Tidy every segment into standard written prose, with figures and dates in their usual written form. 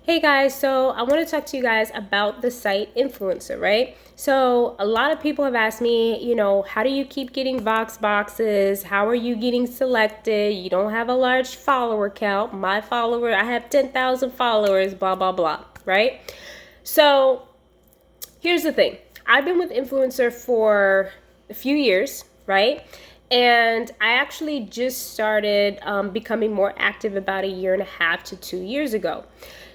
Hey guys, so I want to talk to you guys about the site Influencer, right? So a lot of people have asked me, how do you keep getting Vox boxes? How are you getting selected? You don't have a large follower count. I have 10,000 followers, blah, blah, blah, right? So here's the thing. I've been with Influencer for a few years, right? And I actually just started becoming more active about a year and a half to 2 years ago.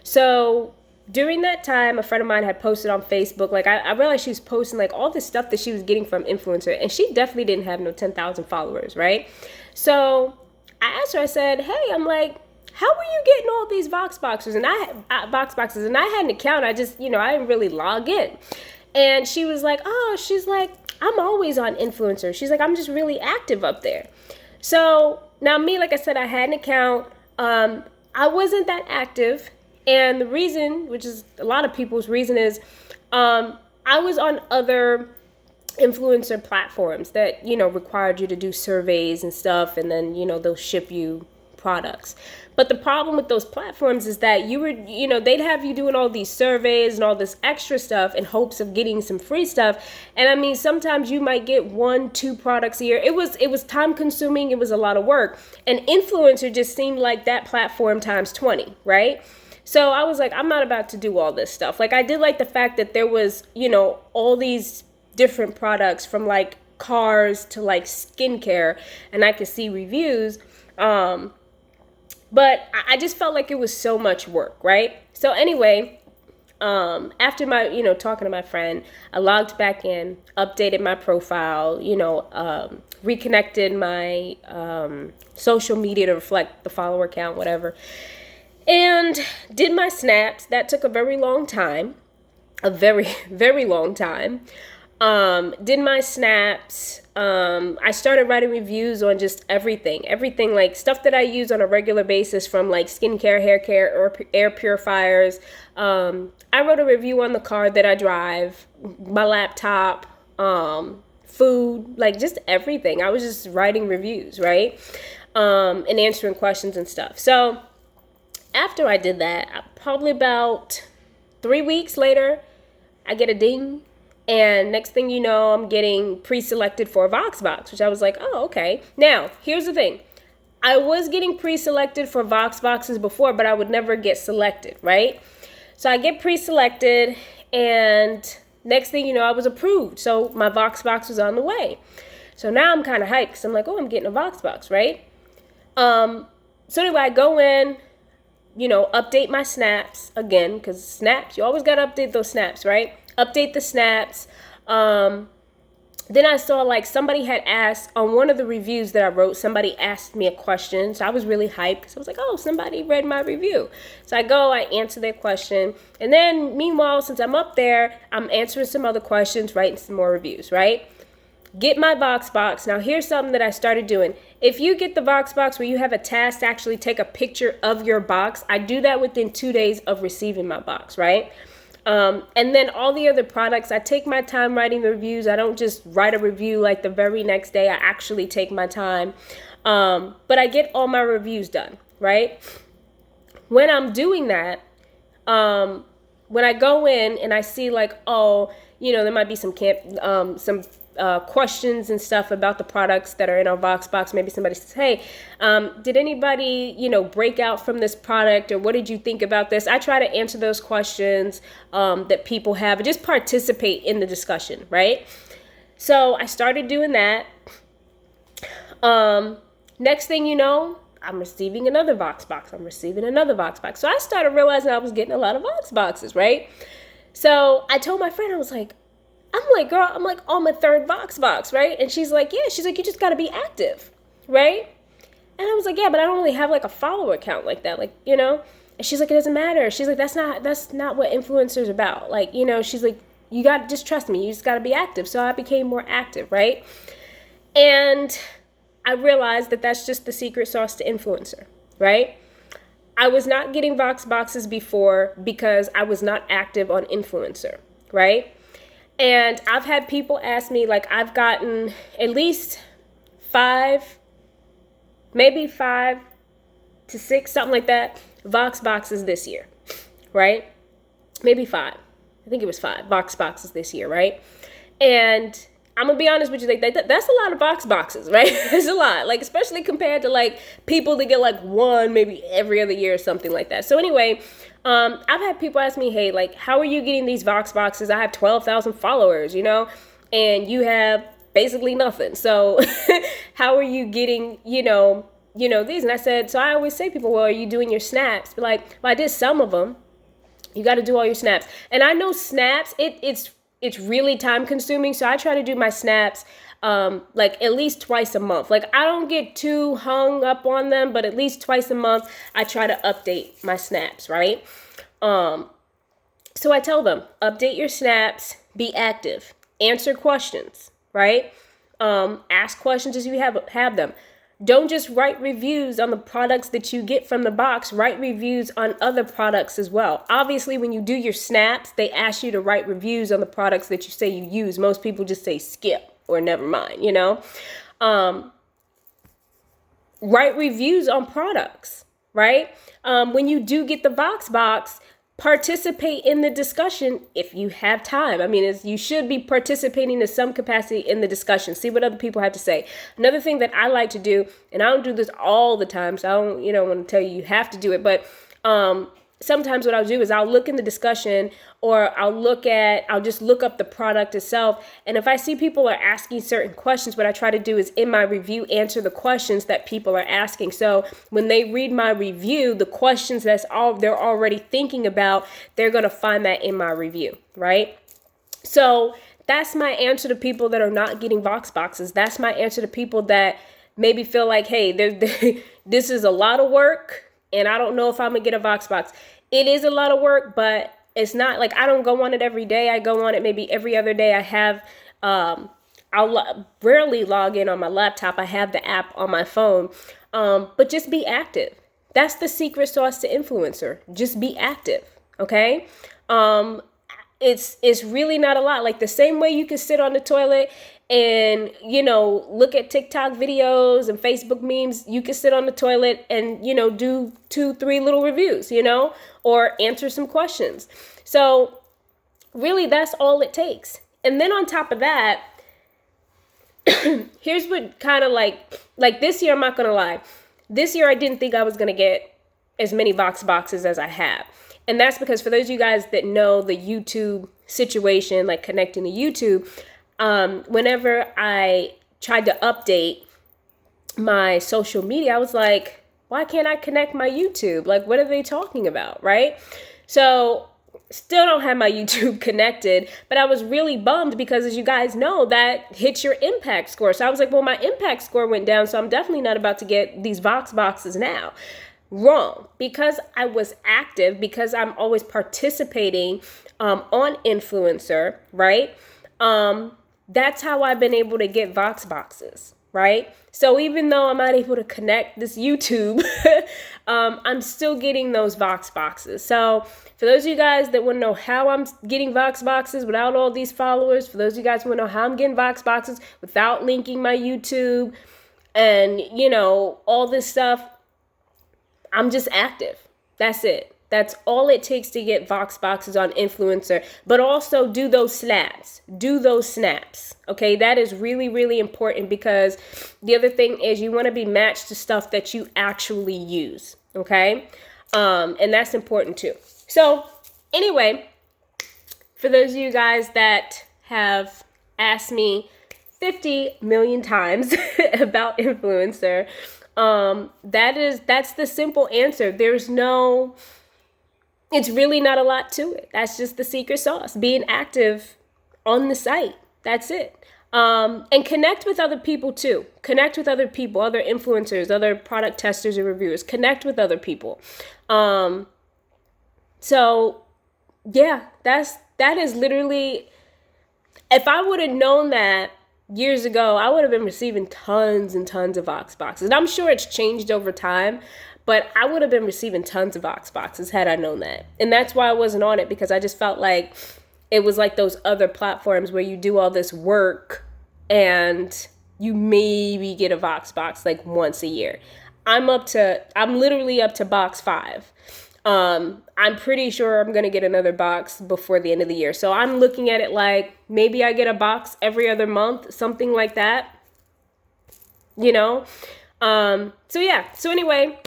So during that time, a friend of mine had posted on Facebook, like I realized she was posting like all this stuff that she was getting from Influencer, and she definitely didn't have no 10,000 followers, right? So I asked her, I said, hey, I'm like, how were you getting all these Voxboxes? And Voxboxes, and I had an account. I just, I didn't really log in. And she was like, she's like, I'm always on Influencer. She's like, I'm just really active up there. So now me, like I said, I had an account. I wasn't that active. And the reason, which is a lot of people's reason, is I was on other influencer platforms that, required you to do surveys and stuff. And then, they'll ship you products. But the problem with those platforms is that they'd have you doing all these surveys and all this extra stuff in hopes of getting some free stuff. And I mean, sometimes you might get 1-2 products a year. It was time consuming. It was a lot of work. And Influencer just seemed like that platform times 20, right? So I was like, I'm not about to do all this stuff. Like, I did like the fact that there was, all these different products from like cars to like skincare, and I could see reviews. But I just felt like it was so much work, right? So anyway, after my, talking to my friend, I logged back in, updated my profile, reconnected my social media to reflect the follower count, whatever, and did my snaps. That took a very long time, a very, very long time. Did my snaps. I started writing reviews on just everything like stuff that I use on a regular basis, from like skincare, hair care, or air purifiers. I wrote a review on the car that I drive, my laptop, food, like just everything. I was just writing reviews, right? And answering questions and stuff. So after I did that, probably about 3 weeks later, I get a ding. And next thing you know, I'm getting pre-selected for a Voxbox, which I was like, oh, okay. Now, here's the thing. I was getting pre-selected for Voxboxes before, but I would never get selected, right? So I get pre-selected, and next thing you know, I was approved. So my Voxbox was on the way. So now I'm kind of hyped because I'm like, oh, I'm getting a Voxbox, right? So anyway, I go in, update my snaps again, because snaps, you always got to update those snaps, right? Update the snaps. Then I saw like somebody had asked on one of the reviews that I wrote, somebody asked me a question. So I was really hyped because I was like, oh, somebody read my review. So I answer their question. And then meanwhile, since I'm up there, I'm answering some other questions, writing some more reviews, right? Get my Voxbox. Now here's something that I started doing. If you get the Voxbox where you have a task to actually take a picture of your box, I do that within 2 days of receiving my box, right? And then all the other products, I take my time writing the reviews. I don't just write a review like the very next day. I actually take my time. But I get all my reviews done, right? When I'm doing that, when I go in and I see like, oh, there might be some questions and stuff about the products that are in our Voxbox. Maybe somebody says, hey, did anybody, break out from this product, or what did you think about this? I try to answer those questions that people have and just participate in the discussion, right? So I started doing that. Next thing you know, I'm receiving another Voxbox. So I started realizing I was getting a lot of Voxboxes, right? So I told my friend, I was like, girl, I'm like on my third Voxbox, right? And she's like, yeah. She's like, you just got to be active, right? And I was like, yeah, but I don't really have like a follower account like that, like, And she's like, it doesn't matter. She's like, that's not what influencers about. Like, she's like, you got to just trust me. You just got to be active. So I became more active, right? And I realized that that's just the secret sauce to influencer, right? I was not getting Voxboxes before because I was not active on Influencer, right? And I've had people ask me, like, I've gotten at least 5, maybe 5 to 6, something like that, Voxboxes this year, right? Maybe 5. I think it was 5 Voxboxes this year, right? And I'm gonna be honest with you, like that's a lot of Voxboxes, right? It's a lot, like especially compared to like people that get like one maybe every other year or something like that. So anyway, I've had people ask me, hey, like how are you getting these Voxboxes? I have 12,000 followers, you know, and you have basically nothing. So how are you getting, these? And I said, so I always say to people, well, are you doing your snaps? But like, well, I did some of them. You got to do all your snaps. And I know snaps, it's really time consuming. So I try to do my snaps like at least twice a month. Like I don't get too hung up on them, but at least twice a month I try to update my snaps, right? So I tell them, update your snaps, be active, answer questions, right? Ask questions as you have them. Don't just write reviews on the products that you get from the box. Write reviews on other products as well. Obviously, when you do your snaps, they ask you to write reviews on the products that you say you use. Most people just say skip or never mind, Write reviews on products, right? When you do get the Voxbox, participate in the discussion if you have time. I mean, you should be participating to some capacity in the discussion. See what other people have to say. Another thing that I like to do, and I don't do this all the time, so I don't, want to tell you have to do it, but sometimes what I'll do is I'll look in the discussion, or I'll just look up the product itself. And if I see people are asking certain questions, what I try to do is in my review, answer the questions that people are asking. So when they read my review, the questions they're already thinking about, they're going to find that in my review, right? So that's my answer to people that are not getting Voxboxes. That's my answer to people that maybe feel like, hey, this is a lot of work, and I don't know if I'm gonna get a Voxbox. It is a lot of work, but it's not like I don't go on it every day. I go on it maybe every other day. I have, I'll rarely log in on my laptop. I have the app on my phone, but just be active. That's the secret sauce to Influencer. Just be active, okay? It's really not a lot. Like the same way you can sit on the toilet and, look at TikTok videos and Facebook memes, you can sit on the toilet and, do 2-3 little reviews, or answer some questions. So really that's all it takes. And then on top of that, here's what kind of like this year, I'm not going to lie. This year, I didn't think I was going to get as many Voxboxes as I have. And that's because for those of you guys that know the YouTube situation, like connecting to YouTube, whenever I tried to update my social media, I was like, why can't I connect my YouTube? Like, what are they talking about, right? So still don't have my YouTube connected, but I was really bummed because, as you guys know, that hits your impact score. So I was like, well, my impact score went down, so I'm definitely not about to get these Voxboxes now. Wrong. Because I was active, because I'm always participating on Influencer, right? That's how I've been able to get Voxboxes, right? So even though I'm not able to connect this YouTube, I'm still getting those Voxboxes. So for those of you guys that want to know how I'm getting Voxboxes without all these followers, for those of you guys who want to know how I'm getting Voxboxes without linking my YouTube and, all this stuff, I'm just active. That's it. That's all it takes to get Voxboxes on Influencer. But also do those snaps. Do those snaps. Okay, that is really, really important, because the other thing is you want to be matched to stuff that you actually use. Okay, and that's important too. So anyway, for those of you guys that have asked me 50 million times about Influencer, that's the simple answer. It's really not a lot to it. That's just the secret sauce, being active on the site. That's it. And connect with other people too. Connect with other people, other influencers, other product testers and reviewers. Connect with other people. So yeah, that is literally, if I would have known that years ago, I would have been receiving tons and tons of Voxboxes. And I'm sure it's changed over time, but I would have been receiving tons of Voxboxes had I known that. And that's why I wasn't on it, because I just felt like it was like those other platforms where you do all this work and you maybe get a Voxbox like once a year. I'm literally up to box 5. I'm pretty sure I'm going to get another box before the end of the year. So I'm looking at it like maybe I get a box every other month, something like that, you know? So yeah, so anyway,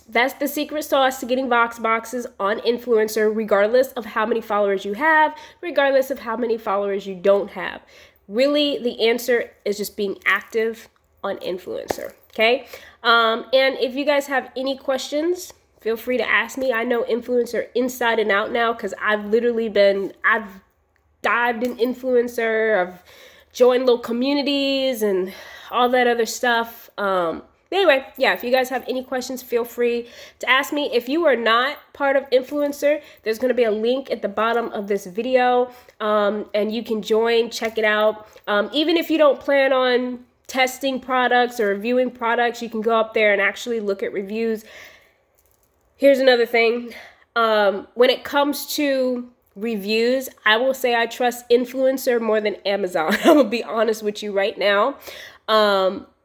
that's the secret sauce to getting Voxboxes on Influencer, regardless of how many followers you have, regardless of how many followers you don't have. Really, the answer is just being active on Influencer, okay? And if you guys have any questions, feel free to ask me. I know Influencer inside and out now because I've dived in Influencer, I've joined little communities and all that other stuff. Anyway, yeah, if you guys have any questions, feel free to ask me. If you are not part of Influencer, there's going to be a link at the bottom of this video, and you can join, check it out. Even if you don't plan on testing products or reviewing products, you can go up there and actually look at reviews. Here's another thing. When it comes to reviews, I will say I trust Influencer more than Amazon. I'm going to be honest with you right now.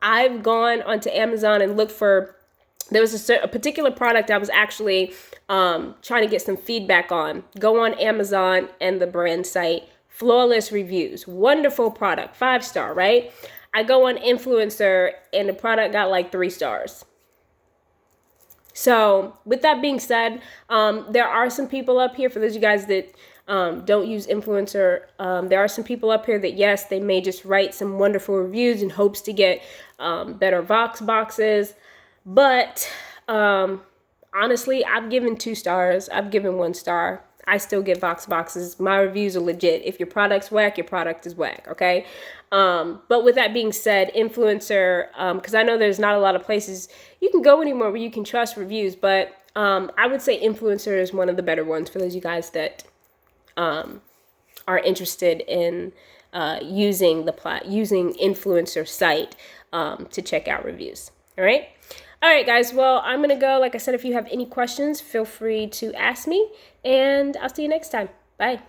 I've gone onto Amazon and looked for, there was a particular product I was actually trying to get some feedback on. Go on Amazon and the brand site, flawless reviews, wonderful product, 5-star, right? I go on Influencer and the product got like 3 stars. So with that being said, there are some people up here, for those of you guys that don't use Influencer, there are some people up here that, yes, they may just write some wonderful reviews in hopes to get better Voxboxes. But honestly, I've given 2 stars. I've given 1 star. I still get Voxboxes. My reviews are legit. If your product's whack, your product is whack, okay? But with that being said, Influencer, because I know there's not a lot of places you can go anymore where you can trust reviews, but I would say Influencer is one of the better ones for those of you guys that are interested in using Influencer site to check out reviews. All right, guys. Well, I'm gonna go. Like I said, if you have any questions, feel free to ask me, and I'll see you next time. Bye.